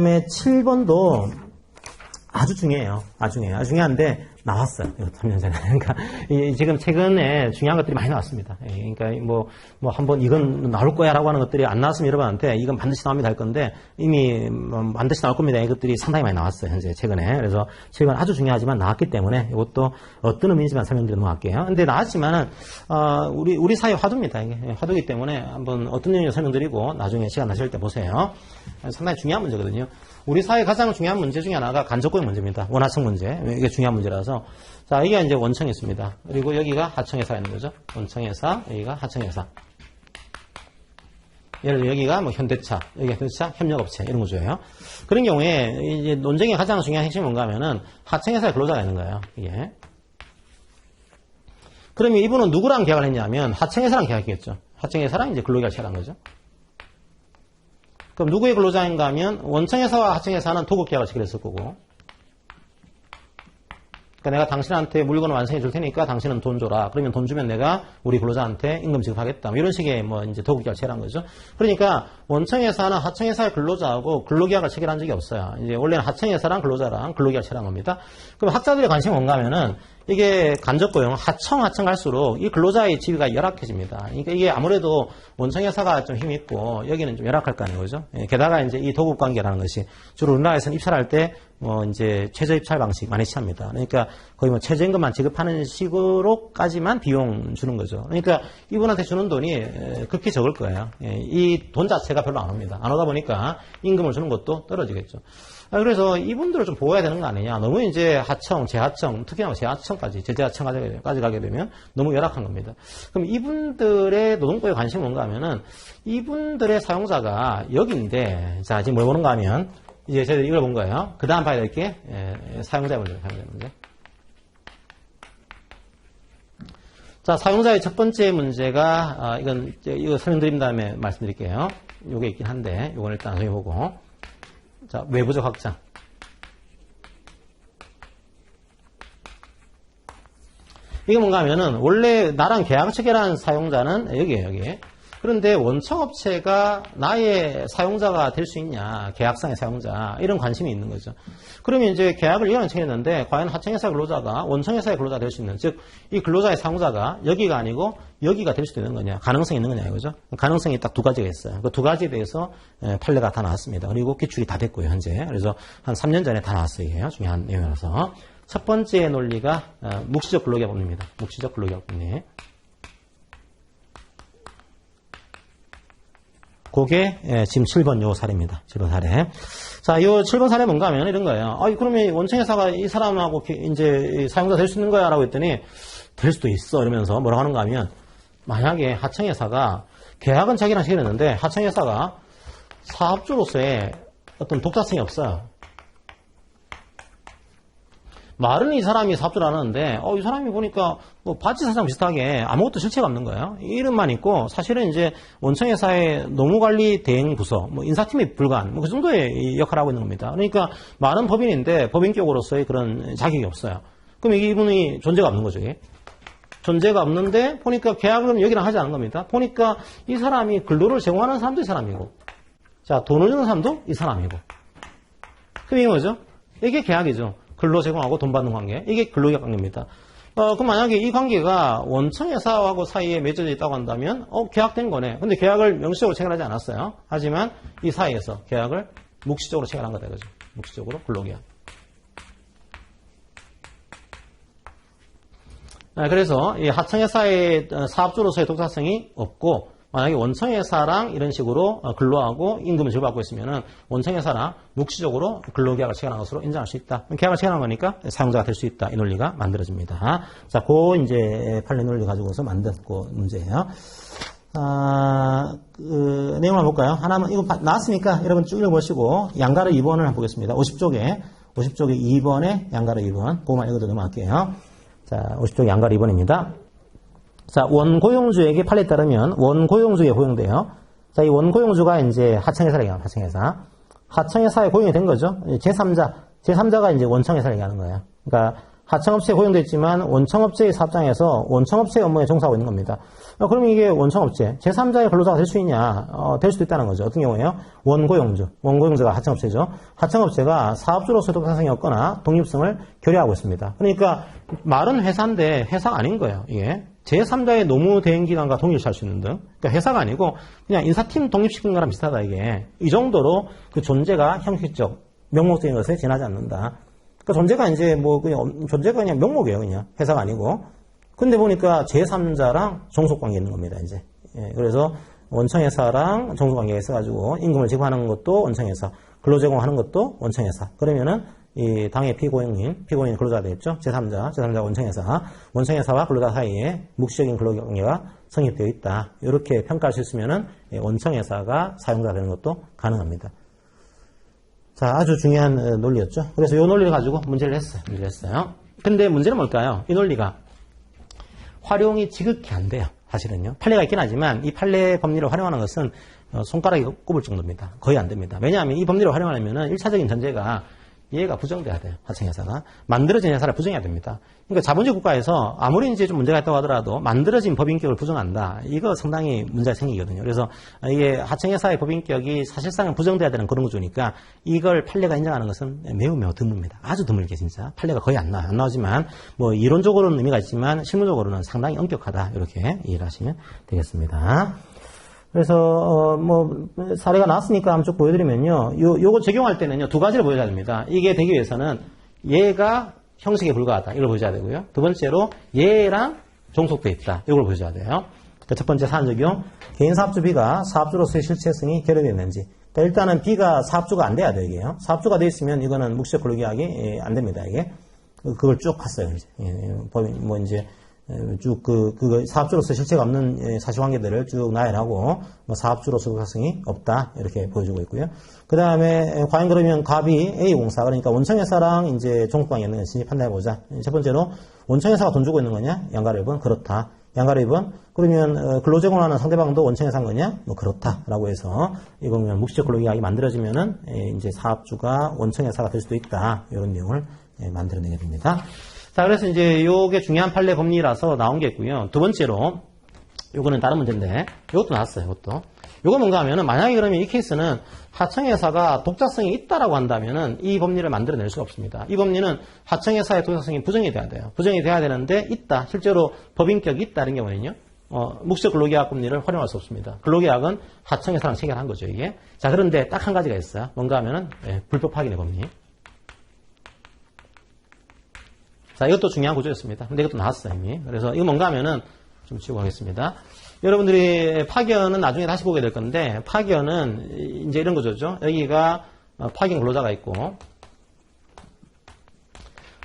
다음에 7번도 아주 중요해요. 아주 중요해요. 아주 중요한데 나왔어요. 3년 전에. 그러니까 지금 최근에 중요한 것들이 많이 나왔습니다. 그러니까 뭐 한번 이건 나올 거야라고 하는 것들이 안 나왔으면 여러분한테 이건 반드시 나옵니다 할 건데 이미 반드시 나올 겁니다. 이것들이 상당히 많이 나왔어요. 현재 최근에. 그래서 최근 아주 중요하지만 나왔기 때문에 이것도 어떤 의미인지만 설명드려 넘어갈게요. 근데 나왔지만은 우리 사회 화두입니다. 이게 화두이기 때문에 한번 어떤 내용을 설명드리고 나중에 시간 나실 때 보세요. 상당히 중요한 문제거든요. 우리 사회 가장 중요한 문제 중에 하나가 간접고용 문제입니다. 원하청 문제. 이게 중요한 문제라서. 자, 이게 이제 원청이 있습니다. 그리고 여기가 하청회사가 있는 거죠. 원청회사, 여기가 하청회사. 예를 들어 여기가 뭐 현대차, 여기가 현대차 협력업체 이런 구조예요. 그런 경우에 이제 논쟁의 가장 중요한 핵심이 뭔가 하면은 하청회사의 근로자가 있는 거예요. 이게. 그러면 이분은 누구랑 계약을 했냐면 하청회사랑 계약했겠죠. 하청회사랑 이제 근로계약을 체결한 거죠. 그럼 누구의 근로자인가 하면 원청회사와 하청회사는 도급계약을 체결했을 거고, 그러니까 내가 당신한테 물건을 완성해 줄 테니까 당신은 돈 줘라. 그러면 돈 주면 내가 우리 근로자한테 임금 지급하겠다. 뭐 이런 식의 뭐 이제 도급계약을 체결한 거죠. 그러니까 원청회사는 하청회사의 근로자하고 근로계약을 체결한 적이 없어요. 이제 원래는 하청회사랑 근로자랑 근로계약을 체결한 겁니다. 그럼 학자들의 관심이 뭔가 하면은 이게 간접고용, 하청 갈수록 이 근로자의 지위가 열악해집니다. 그러니까 이게 아무래도 원청회사가 좀 힘이 있고 여기는 좀 열악할 거 아니에요, 그죠? 게다가 이제 이 도급 관계라는 것이 주로 우리나라에서는 입찰할 때 뭐 이제 최저 입찰 방식 많이 취합니다. 그러니까 거의 뭐 최저임금만 지급하는 식으로까지만 비용 주는 거죠. 그러니까 이분한테 주는 돈이 극히 적을 거예요. 이 돈 자체가 별로 안 옵니다. 안 오다 보니까 임금을 주는 것도 떨어지겠죠. 그래서 이분들을 좀 보호해야 되는 거 아니냐. 너무 이제 하청, 재하청, 특히나 재하청까지, 제재하청까지 가게 되면 너무 열악한 겁니다. 그럼 이분들의 노동법에 관심이 뭔가 하면은 이분들의 사용자가 여기인데, 자, 지금 뭘 보는가 하면 이제 저희들이 이걸 본 거예요. 그 다음 봐야 될 게 사용자의 문제입니다. 사용자의 문제. 자, 사용자의 첫 번째 문제가 이거 설명드린 다음에 말씀드릴게요. 요게 있긴 한데 요건 일단 나중에 보고. 자, 외부적 확장. 이게 뭔가 하면은 원래 나랑 계약 체결한 사용자는 여기에요, 여기. 그런데 원청업체가 나의 사용자가 될 수 있냐, 계약상의 사용자, 이런 관심이 있는 거죠. 그러면 이제 계약을 이거랑 체결했는데 과연 하청회사 근로자가 원청회사의 근로자가 될 수 있는, 즉 이 근로자의 사용자가 여기가 아니고 여기가 될 수도 있는 거냐, 가능성이 있는 거냐 이거죠. 가능성이 딱 두 가지가 있어요. 그 두 가지에 대해서 판례가 다 나왔습니다. 그리고 기출이 다 됐고요, 현재. 그래서 한 3년 전에 다 나왔어요. 이게 중요한 내용이라서. 첫 번째 논리가 묵시적 근로계약 법리입니다. 묵시적 근로계약 법리. 그게 지금 7번 요 사례입니다. 7번 사례. 자, 요 7번 사례 뭔가 하면 이런 거예요. 그러면 원청회사가 이 사람하고 이제 사용자 될 수 있는 거야? 라고 했더니 될 수도 있어. 이러면서 뭐라고 하는가 하면 만약에 하청회사가 계약은 자기랑 체결했는데 하청회사가 사업주로서의 어떤 독자성이 없어요. 말은 이 사람이 사업주를 하는데, 이 사람이 보니까 뭐 바지 사장 비슷하게 아무것도 실체가 없는 거예요. 이름만 있고, 사실은 이제 원청회사의 노무관리 대행 부서, 뭐 인사팀이 불과한, 뭐 그 정도의 역할을 하고 있는 겁니다. 그러니까 말은 법인인데 법인격으로서의 그런 자격이 없어요. 그럼 이분이 존재가 없는 거죠. 이게. 존재가 없는데, 보니까 계약은 여기랑 하지 않은 겁니다. 보니까 이 사람이 근로를 제공하는 사람도 이 사람이고, 자, 돈을 주는 사람도 이 사람이고. 그럼 이게 뭐죠? 이게 계약이죠. 근로 제공하고 돈 받는 관계. 이게 근로계약 관계입니다. 그럼 만약에 이 관계가 원청회사하고 사이에 맺어져 있다고 한다면, 계약된 거네. 근데 계약을 명시적으로 체결하지 않았어요. 하지만 이 사이에서 계약을 묵시적으로 체결한 거다, 이거죠. 묵시적으로 근로계약. 그래서 이 하청회사의 사업주로서의 독자성이 없고, 만약에 원청회사랑 이런 식으로 근로하고 임금을 지급받고 있으면은 원청회사랑 묵시적으로 근로계약을 체결한 것으로 인정할 수 있다. 계약을 체결한 거니까 사용자가 될 수 있다. 이 논리가 만들어집니다. 자, 이제 판례 논리 가지고서 만든 문제예요. 내용을 한번 볼까요? 하나만, 이거 나왔으니까 여러분 쭉 읽어보시고, 양가로 2번을 한번 보겠습니다. 50쪽에 2번에 양가로 2번. 그거만 읽어도 넘어갈게요. 자, 50쪽에 양가로 2번입니다. 자, 원고용주에게 판례에 따르면 원고용주에 고용돼요. 자, 이 원고용주가 이제 하청회사를 얘기하는 하청회사에 고용이 된 거죠. 제3자가 이제 원청회사를 얘기하는 거예요. 그러니까 하청업체에 고용되어 있지만 원청업체의 사업장에서 원청업체의 업무에 종사하고 있는 겁니다. 그러면 이게 원청업체, 제3자의 근로자가 될 수 있냐? 될 수도 있다는 거죠. 어떤 경우에요? 원고용주가 하청업체죠. 하청업체가 사업주로서 독자성이 없거나 독립성을 결여하고 있습니다. 그러니까 말은 회사인데 회사가 아닌 거예요. 이게 제3자의 노무 대행기관과 동일시할 수 있는 등. 그러니까 회사가 아니고 그냥 인사팀 독립시킨 거랑 비슷하다 이게. 이 정도로 그 존재가 형식적, 명목적인 것에 지나지 않는다. 그러니까 존재가 이제 뭐 그냥 존재가 그냥 명목이에요, 그냥 회사가 아니고. 근데 보니까 제3자랑 종속관계 있는 겁니다, 이제. 예, 그래서 원청회사랑 종속관계가 있어가지고 임금을 지급하는 것도 원청회사, 근로제공하는 것도 원청회사. 그러면은 이 당의 피고인 근로자가 되겠죠. 제3자 원청회사와 근로자 사이에 묵시적인 근로관계가 성립되어 있다. 이렇게 평가할 수 있으면은 원청회사가 사용자가 되는 것도 가능합니다. 자, 아주 중요한 논리였죠. 그래서 이 논리를 가지고 문제를 했어요. 근데 문제는 뭘까요? 이 논리가 활용이 지극히 안 돼요. 사실은요. 판례가 있긴 하지만 이 판례 법리를 활용하는 것은 손가락이 꼽을 정도입니다. 거의 안 됩니다. 왜냐하면 이 법리를 활용하려면 1차적인 전제가 얘가 부정돼야 돼요. 하청회사가. 만들어진 회사를 부정해야 됩니다. 그러니까 자본주의 국가에서 아무리 이제 좀 문제가 있다고 하더라도 만들어진 법인격을 부정한다. 이거 상당히 문제가 생기거든요. 그래서 이게 하청회사의 법인격이 사실상은 부정돼야 되는 그런 구조니까 이걸 판례가 인정하는 것은 매우 드뭅니다. 아주 드물게 진짜. 판례가 거의 안 나오지만 뭐 이론적으로는 의미가 있지만 실무적으로는 상당히 엄격하다. 이렇게 이해를 하시면 되겠습니다. 그래서 뭐 사례가 나왔으니까 한번 쭉 보여드리면요. 요거 적용할 때는요 2가지를 보여줘야 됩니다. 이게 되기 위해서는 얘가 형식에 불과하다. 이걸 보여줘야 되고요. 두 번째로 얘랑 종속돼 있다. 이걸 보여줘야 돼요. 첫 번째 사안 적용. 개인 사업주 B가 사업주로서의 실체성이 결여됐는지. 그러니까 일단은 B가 사업주가 안 돼야 돼요. 이게요. 사업주가 돼 있으면 이거는 묵시적 근로계약이 안 됩니다. 이게 그걸 쭉 봤어요. 이제 뭐 이제 쭉 그 사업주로서 실체가 없는 사실관계들을 쭉 나열하고 뭐 사업주로서 독자성이 없다 이렇게 보여주고 있고요. 그 다음에 과연 그러면 갑이 A공사 그러니까 원청회사랑 이제 종속관계 있는 것인지 판단해 보자. 첫 번째로 원청회사가 돈 주고 있는 거냐? 양가로 1번 그렇다. 양가로 2번 그러면 근로제공하는 상대방도 원청회사인 거냐? 뭐 그렇다라고 해서 이거는 묵시적 근로계약이 만들어지면은 이제 사업주가 원청회사가 될 수도 있다 이런 내용을 만들어내게 됩니다. 자, 그래서 이제 요게 중요한 판례 법리라서 나온 게 있고요. 두 번째로, 요거는 다른 문제인데, 요것도 나왔어요, 요것도. 요거 뭔가 하면은, 만약에 그러면 이 케이스는 하청회사가 독자성이 있다라고 한다면은 이 법리를 만들어낼 수가 없습니다. 이 법리는 하청회사의 독자성이 부정이 돼야 돼요. 부정이 돼야 되는데, 있다. 실제로 법인격이 있다. 이런 경우는요. 묵시적 근로계약 법리를 활용할 수 없습니다. 근로계약은 하청회사랑 체결한 거죠, 이게. 자, 그런데 딱 한 가지가 있어요. 뭔가 하면은, 불법 확인의 법리. 자, 이것도 중요한 구조였습니다. 근데 이것도 나왔어요, 이미. 그래서 이거 뭔가 하면은 좀 치우고 가겠습니다. 여러분들이 파견은 나중에 다시 보게 될 건데, 파견은 이제 이런 구조죠. 여기가 파견 근로자가 있고,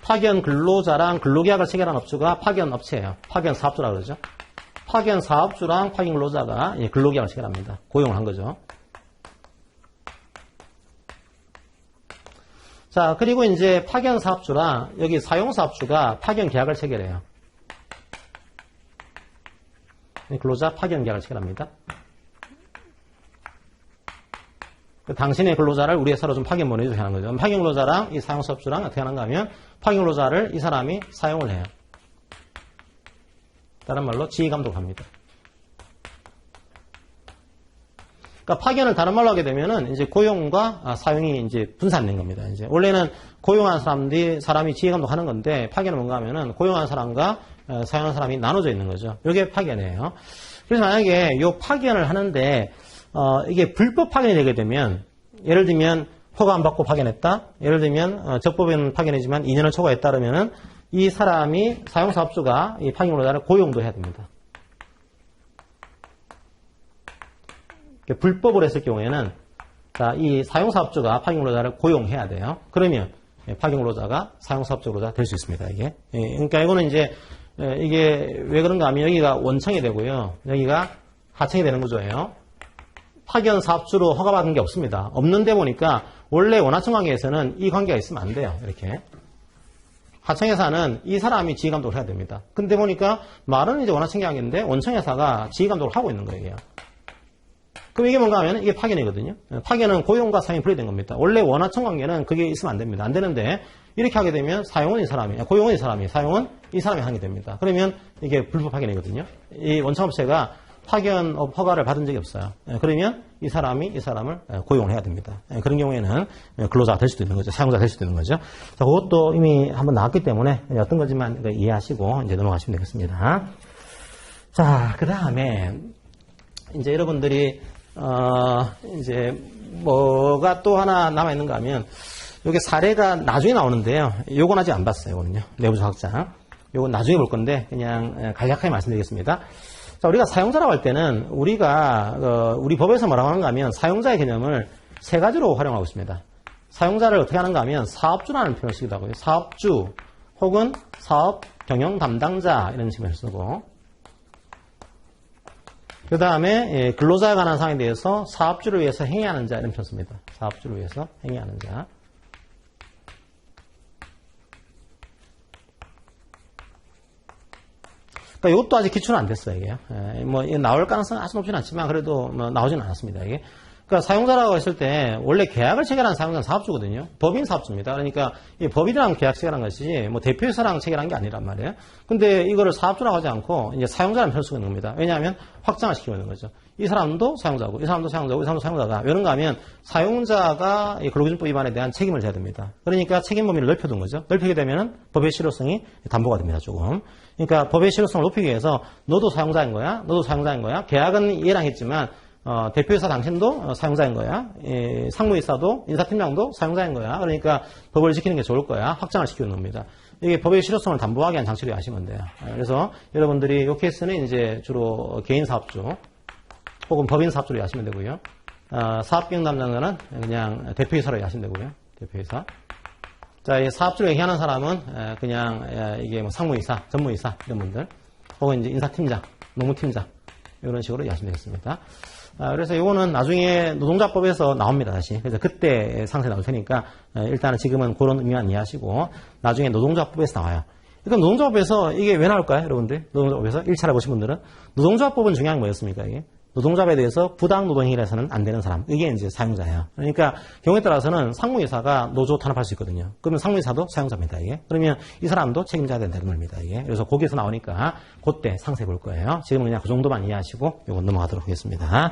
파견 근로자랑 근로계약을 체결한 업주가 파견 업체예요. 파견 사업주라고 그러죠. 파견 사업주랑 파견 근로자가 근로계약을 체결합니다. 고용을 한 거죠. 자, 그리고 이제 파견 사업주랑 여기 사용 사업주가 파견 계약을 체결해요. 근로자 파견 계약을 체결합니다. 당신의 근로자를 우리 회사로 좀 파견 보내주세요 하는 거죠. 파견 근로자랑 이 사용 사업주랑 어떻게 하는가 하면 파견 근로자를 이 사람이 사용을 해요. 다른 말로 지휘 감독합니다. 그러니까 파견을 다른 말로 하게 되면은 이제 고용과 사용이 이제 분산된 겁니다. 이제 원래는 고용한 사람이 지휘 감독하는 건데 파견은 뭔가 하면은 고용한 사람과 사용한 사람이 나눠져 있는 거죠. 이게 파견이에요. 그래서 만약에 이 파견을 하는데 이게 불법 파견이 되게 되면 예를 들면 허가 안 받고 파견했다. 예를 들면 적법인 파견이지만 2년을 초과했다 그러면은 이 사람이 사용 사업주가 이 파견 근로자를 고용도 해야 됩니다. 불법을 했을 경우에는 자, 이 사용사업주가 파견근로자를 고용해야 돼요. 그러면 파견근로자가 사용사업주 근로자 될 수 있습니다. 이게 그러니까 이거는 이제 이게 왜 그런가 하면 여기가 원청이 되고요. 여기가 하청이 되는 구조예요. 파견 사업주로 허가받은 게 없습니다. 없는데 보니까 원래 원하청 관계에서는 이 관계가 있으면 안 돼요. 이렇게 하청회사는 이 사람이 지휘감독을 해야 됩니다. 근데 보니까 말은 이제 원하청 관계인데 원청회사가 지휘감독을 하고 있는 거예요. 그럼 이게 뭔가 하면 이게 파견이거든요. 파견은 고용과 사용이 분리된 겁니다. 원래 원하청 관계는 그게 있으면 안 됩니다. 안 되는데 이렇게 하게 되면 사용은 이 사람이, 고용은 이 사람이, 사용은 이 사람이 하게 됩니다. 그러면 이게 불법 파견이거든요. 이 원청업체가 파견 허가를 받은 적이 없어요. 그러면 이 사람이 이 사람을 고용을 해야 됩니다. 그런 경우에는 근로자가 될 수도 있는 거죠. 사용자가 될 수도 있는 거죠. 자, 그것도 이미 한번 나왔기 때문에 어떤 거지만 이해하시고 이제 넘어가시면 되겠습니다. 자, 그 다음에 이제 여러분들이 이제 뭐가 또 하나 남아 있는가 하면 이게 사례가 나중에 나오는데요. 요건 아직 안 봤어요. 이거는요. 내부적 확장. 요건 나중에 볼 건데 그냥 간략하게 말씀드리겠습니다. 자, 우리가 사용자라고 할 때는 우리가 우리 법에서 뭐라고 하는가 하면 사용자의 개념을 세 가지로 활용하고 있습니다. 사용자를 어떻게 하는가 하면 사업주라는 표현을 쓰기도 하고요. 사업주 혹은 사업 경영 담당자 이런 식으로 쓰고 그 다음에 근로자에 관한 사항에 대해서 사업주를 위해서 행위하는 자 이런 표현 씁니다. 사업주를 위해서 행위하는 자. 그러니까 이것도 아직 기초는 안 됐어요, 이게. 뭐, 나올 가능성은 아주 높지는 않지만, 그래도 뭐 나오지는 않았습니다, 이게. 그러니까 사용자라고 했을 때, 원래 계약을 체결한 사용자는 사업주거든요. 법인 사업주입니다. 그러니까, 이 법인이랑 계약 체결한 것이지, 뭐, 대표회사랑 체결한 게 아니란 말이에요. 근데 이거를 사업주라고 하지 않고, 이제 사용자라는 표현을 쓰고 있는 겁니다. 왜냐하면, 확장을 시키고 있는 거죠. 이 사람도 사용자고, 이 사람도 사용자고, 이 사람도 사용자가. 이런가 하면, 사용자가 이 근로기준법 위반에 대한 책임을 져야 됩니다. 그러니까 책임 범위를 넓혀둔 거죠. 넓히게 되면은 법의 실효성이 담보가 됩니다, 조금. 그러니까 법의 실효성을 높이기 위해서 너도 사용자인 거야, 너도 사용자인 거야. 계약은 얘랑 했지만 대표이사 당신도 사용자인 거야. 상무이사도 인사팀장도 사용자인 거야. 그러니까 법을 지키는 게 좋을 거야. 확장을 시키는 겁니다. 이게 법의 실효성을 담보하기 위한 장치를 아시면 돼요. 그래서 여러분들이 이 케이스는 이제 주로 개인 사업주 혹은 법인 사업주로 하시면 되고요. 사업경영 담당자는 그냥 대표이사로 하시면 되고요. 대표이사. 자, 이 사업주를 얘기하는 사람은 그냥 이게 뭐 상무이사, 전무이사 이런 분들, 혹은 이제 인사팀장, 노무팀장 이런 식으로 이해하시면 되겠습니다. 그래서 이거는 나중에 노동자법에서 나옵니다, 다시. 그래서 그때 상세 나올 테니까 일단은 지금은 그런 의미만 이해하시고 나중에 노동자법에서 나와요. 그럼 노동자법에서 이게 왜 나올까요, 여러분들? 노동자법에서 1차를 보신 분들은 노동자법은 중요한 게 뭐였습니까, 이게? 노동자법에 대해서 부당 노동행위를 해서는 안 되는 사람. 이게 이제 사용자예요. 그러니까 경우에 따라서는 상무이사가 노조 탄압할 수 있거든요. 그러면 상무이사도 사용자입니다, 이게. 그러면 이 사람도 책임져야 된다는 겁니다, 이게. 그래서 거기에서 나오니까 그때 상세 볼 거예요. 지금은 그냥 그 정도만 이해하시고 이거 넘어가도록 하겠습니다.